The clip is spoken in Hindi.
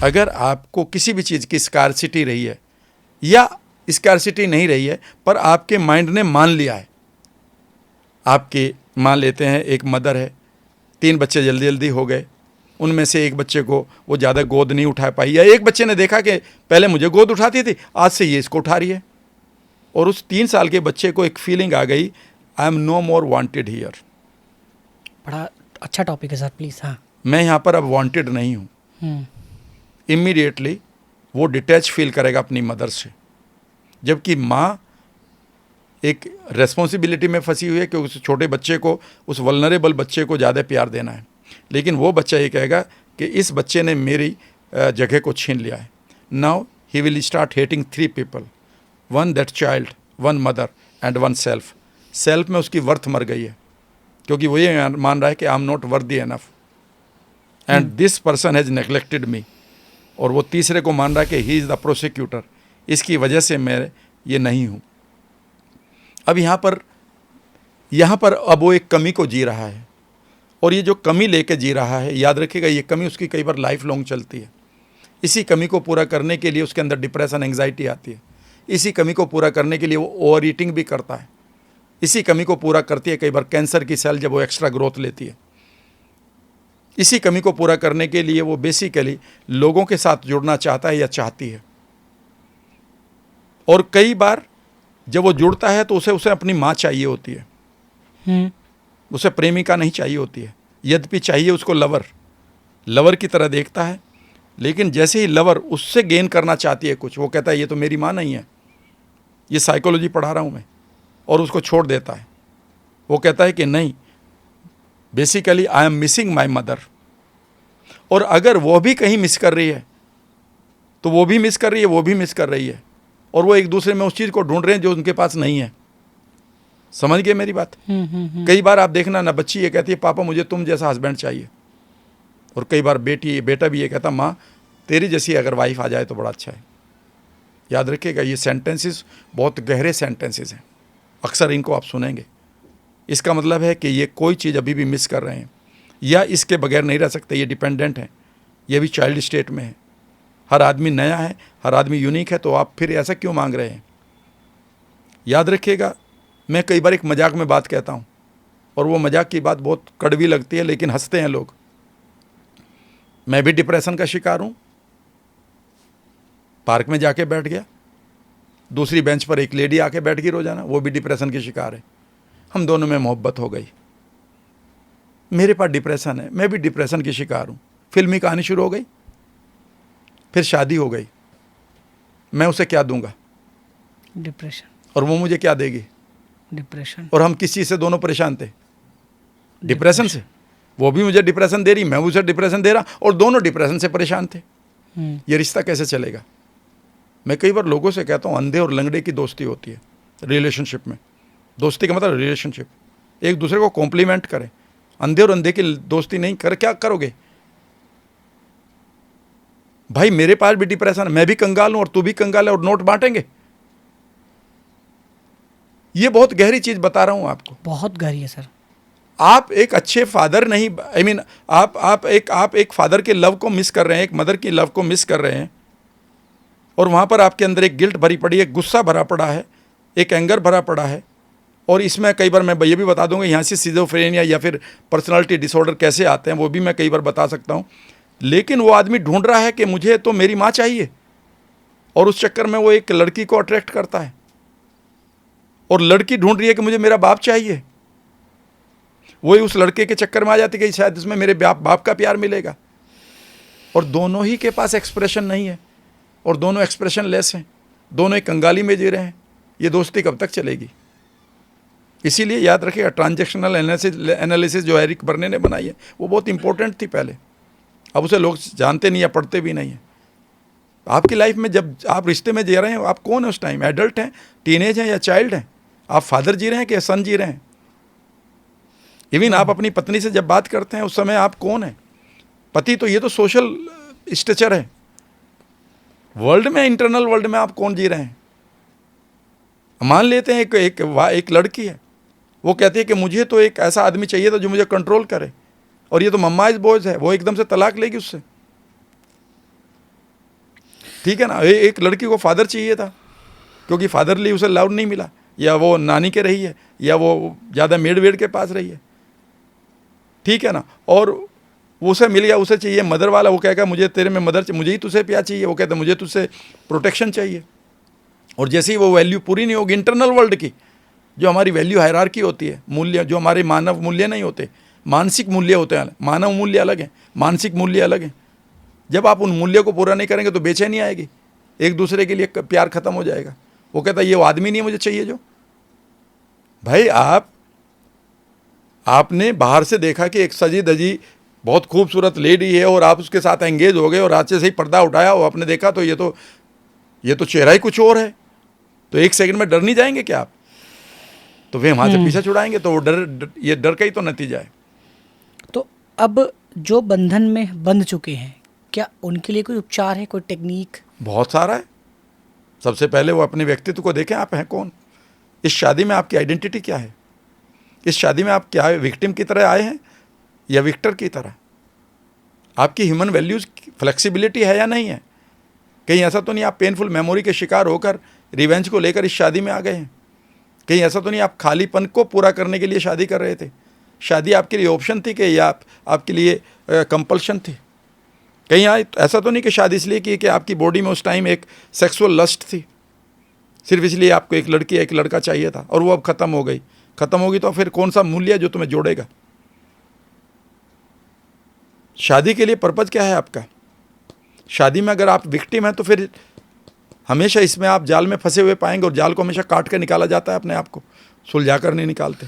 अगर आपको किसी भी चीज़ की स्कार्सिटी रही है या स्कार्सिटी नहीं रही है, पर आपके माइंड ने मान लिया है, आपके मान लेते हैं एक मदर है, 3 बच्चे जल्दी जल्दी हो गए, उनमें से एक बच्चे को वो ज़्यादा गोद नहीं उठा पाई, या एक बच्चे ने देखा कि पहले मुझे गोद उठाती थी, आज से ये इसको उठा रही है, और उस 3 साल के बच्चे को एक फीलिंग आ गई, I am no more wanted here. बड़ा अच्छा टॉपिक है सर, प्लीज़। हाँ, मैं यहाँ पर अब वांटेड नहीं हूँ। इमीडिएटली वो डिटैच फील करेगा अपनी मदर से, जबकि माँ एक रेस्पॉन्सिबिलिटी में फंसी हुई है कि उस छोटे बच्चे को, उस वल्नरेबल बच्चे को ज़्यादा प्यार देना है, लेकिन वो बच्चा ये कहेगा कि इस बच्चे ने मेरी जगह को छीन लिया है। Now he will start hating 3 people, 1 that child, 1 mother and 1 self. Self में उसकी वर्थ मर गई है, क्योंकि वो ये मान रहा है कि I am not worthy enough and this person has neglected me, और वो तीसरे को मान रहा है कि ही इज़ द प्रोसिक्यूटर, इसकी वजह से मैं ये नहीं हूँ। अब यहाँ पर अब वो एक कमी को जी रहा है, और ये जो कमी लेके जी रहा है, याद रखिएगा ये कमी उसकी कई बार लाइफ लॉन्ग चलती है। इसी कमी को पूरा करने के लिए उसके अंदर डिप्रेशन, एंग्जाइटी आती है। इसी कमी को पूरा करने के लिए वो ओवर ईटिंग भी करता है। इसी कमी को पूरा करती है कई बार कैंसर की सेल जब वो एक्स्ट्रा ग्रोथ लेती है। इसी कमी को पूरा करने के लिए वो बेसिकली लोगों के साथ जुड़ना चाहता है या चाहती है, और कई बार जब वो जुड़ता है तो उसे अपनी माँ चाहिए होती है, उसे प्रेमिका नहीं चाहिए होती है, यद्यपि चाहिए उसको लवर की तरह देखता है, लेकिन जैसे ही लवर उससे गेन करना चाहती है कुछ, वो कहता है ये तो मेरी माँ नहीं है, ये साइकोलॉजी पढ़ा रहा हूँ मैं, और उसको छोड़ देता है। वो कहता है कि नहीं, basically I am missing my mother. और अगर वो भी कहीं मिस कर रही है तो वो भी मिस कर रही है, वो भी मिस कर रही है, और वो एक दूसरे में उस चीज़ को ढूंढ रहे हैं जो उनके पास नहीं है। समझ गए मेरी बात? कई बार आप देखना ना, बच्ची ये कहती है पापा मुझे तुम जैसा हस्बैंड चाहिए, और कई बार बेटा भी ये कहता माँ तेरी जैसी अगर वाइफ आ जाए तो बड़ा अच्छा है। याद रखिएगा ये सेंटेंसेस बहुत गहरे सेंटेंसेस हैं, अक्सर इनको आप सुनेंगे। इसका मतलब है कि ये कोई चीज़ अभी भी मिस कर रहे हैं, या इसके बगैर नहीं रह सकते, ये डिपेंडेंट हैं, ये भी चाइल्ड स्टेट में है। हर आदमी नया है, हर आदमी यूनिक है, तो आप फिर ऐसा क्यों मांग रहे हैं? याद रखिएगा, मैं कई बार एक मजाक में बात कहता हूँ, और वो मजाक की बात बहुत कड़वी लगती है, लेकिन हंसते हैं लोग। मैं भी डिप्रेशन का शिकार हूँ। पार्क में जाके बैठ गया, दूसरी बेंच पर एक लेडी आके बैठ गई रोजाना, वो भी डिप्रेशन की शिकार है। हम दोनों में मोहब्बत हो गई, मेरे पास डिप्रेशन है, मैं भी डिप्रेशन की शिकार हूँ। फिल्मी कहानी शुरू हो गई, फिर शादी हो गई, मैं उसे क्या दूंगा? डिप्रेशन। और वो मुझे क्या देगी? डिप्रेशन। और हम किस चीज़ से दोनों परेशान थे? डिप्रेशन से। वो भी मुझे डिप्रेशन दे रही, मैं उसे डिप्रेशन दे रहा, और दोनों डिप्रेशन से परेशान थे। ये रिश्ता कैसे चलेगा? मैं कई बार लोगों से कहता हूँ अंधे और लंगड़े की दोस्ती होती है रिलेशनशिप में। दोस्ती का मतलब रिलेशनशिप, एक दूसरे को कॉम्प्लीमेंट करें। अंधे और अंधे की दोस्ती नहीं कर, क्या करोगे भाई? मेरे पास भी डिप्रेशन है, मैं भी कंगाल हूं और तू भी कंगाल है, और नोट बांटेंगे? ये बहुत गहरी चीज बता रहा हूं आपको, बहुत गहरी है सर। आप एक अच्छे फादर नहीं, आई मीन आप एक फादर के लव को मिस कर रहे हैं, एक मदर की लव को मिस कर रहे हैं, और वहां पर आपके अंदर एक गिल्ट भरी पड़ी है, गुस्सा भरा पड़ा है, एक एंगर भरा पड़ा है। और इसमें कई बार मैं ये भी बता दूंगा यहाँ से सिजोफ्रेनिया या फिर पर्सनालिटी डिसऑर्डर कैसे आते हैं, वो भी मैं कई बार बता सकता हूँ। लेकिन वो आदमी ढूंढ रहा है कि मुझे तो मेरी माँ चाहिए, और उस चक्कर में वो एक लड़की को अट्रैक्ट करता है, और लड़की ढूंढ रही है कि मुझे मेरा बाप चाहिए। वही उस लड़के के चक्कर में आ जाती है कि शायद इसमें मेरे बाप का प्यार मिलेगा, और दोनों ही के पास एक्सप्रेशन नहीं है, और दोनों एक्सप्रेशन लेस हैं, दोनों एक कंगाली में जी रहे हैं। ये दोस्ती कब तक चलेगी? इसीलिए याद रखिएगा, ट्रांजैक्शनल एनालिसिस जो एरिक बर्ने ने बनाई है वो बहुत इंपॉर्टेंट थी पहले, अब उसे लोग जानते नहीं या पढ़ते भी नहीं है। आपकी लाइफ में जब आप रिश्ते में जी रहे हैं, आप कौन है उस टाइम? एडल्ट हैं, टीनेज हैं, या चाइल्ड हैं? आप फादर जी रहे हैं कि सन जी रहे हैं? इवन आप अपनी पत्नी से जब बात करते हैं उस समय आप कौन है? पति तो ये तो सोशल स्ट्रक्चर है, वर्ल्ड में, इंटरनल वर्ल्ड में आप कौन जी रहे हैं? मान लेते हैं एक लड़की है, वो कहती है कि मुझे तो एक ऐसा आदमी चाहिए था जो मुझे कंट्रोल करे, और ये तो मम्मा इज बॉयज है, वो एकदम से तलाक लेगी उससे। ठीक है ना। एक लड़की को फादर चाहिए था क्योंकि फादरली उसे लव नहीं मिला, या वो नानी के रही है, या वो ज़्यादा मेड वेड के पास रही है, ठीक है ना। और उसे मिल गया, उसे चाहिए मदर वाला, वो कहेगा मुझे तेरे में मदर, मुझे ही तुझसे प्यार चाहिए, वो कहता मुझे तुझसे प्रोटेक्शन चाहिए। और जैसे ही वो वैल्यू पूरी नहीं होगी इंटरनल वर्ल्ड की, जो हमारी वैल्यू हायरार्की होती है, मूल्य जो हमारे मानव मूल्य नहीं होते, मानसिक मूल्य होते हैं, मानव मूल्य अलग है, मानसिक मूल्य अलग है। जब आप उन मूल्यों को पूरा नहीं करेंगे तो बेचैनी आएगी, एक दूसरे के लिए प्यार खत्म हो जाएगा। वो कहता ये वो आदमी नहीं है मुझे चाहिए जो। भाई आपने बाहर से देखा कि एक सजी धजी बहुत खूबसूरत लेडी है और आप उसके साथ एंगेज हो गए और आज से सही पर्दा उठाया और आपने देखा तो ये तो चेहरा ही कुछ और है, तो एक सेकंड में डर नहीं जाएंगे क्या आप? तो वे वहाँ से पीछा छुड़ाएंगे, तो वो ये डर का ही तो नतीजा है। तो अब जो बंधन में बंध चुके हैं, क्या उनके लिए कोई उपचार है, कोई टेक्निक? बहुत सारा है। सबसे पहले वो अपने व्यक्तित्व को देखें, आप हैं कौन, इस शादी में आपकी आइडेंटिटी क्या है, इस शादी में आप क्या विक्टिम की तरह आए हैं या विक्टर की तरह? आपकी ह्यूमन वैल्यूज़ फ्लेक्सिबिलिटी है या नहीं है? कहीं ऐसा तो नहीं आप पेनफुल मेमोरी के शिकार होकर रिवेंज को लेकर इस शादी में आ गए हैं? कहीं ऐसा तो नहीं आप खालीपन को पूरा करने के लिए शादी कर रहे थे? शादी आपके लिए ऑप्शन थी कि या आपके लिए कंपल्शन थी? कहीं ऐसा तो नहीं कि शादी इसलिए की कि आपकी बॉडी में उस टाइम एक सेक्सुअल लस्ट थी, सिर्फ इसलिए आपको एक लड़की एक लड़का चाहिए था और वो अब ख़त्म हो गई? ख़त्म होगी तो फिर कौन सा मूल्य है जो तुम्हें जोड़ेगा? शादी के लिए पर्पज़ क्या है आपका? शादी में अगर आप विक्टिम हैं तो फिर हमेशा इसमें आप जाल में फंसे हुए पाएंगे, और जाल को हमेशा काट कर निकाला जाता है, अपने आप को सुलझा कर नहीं निकालते।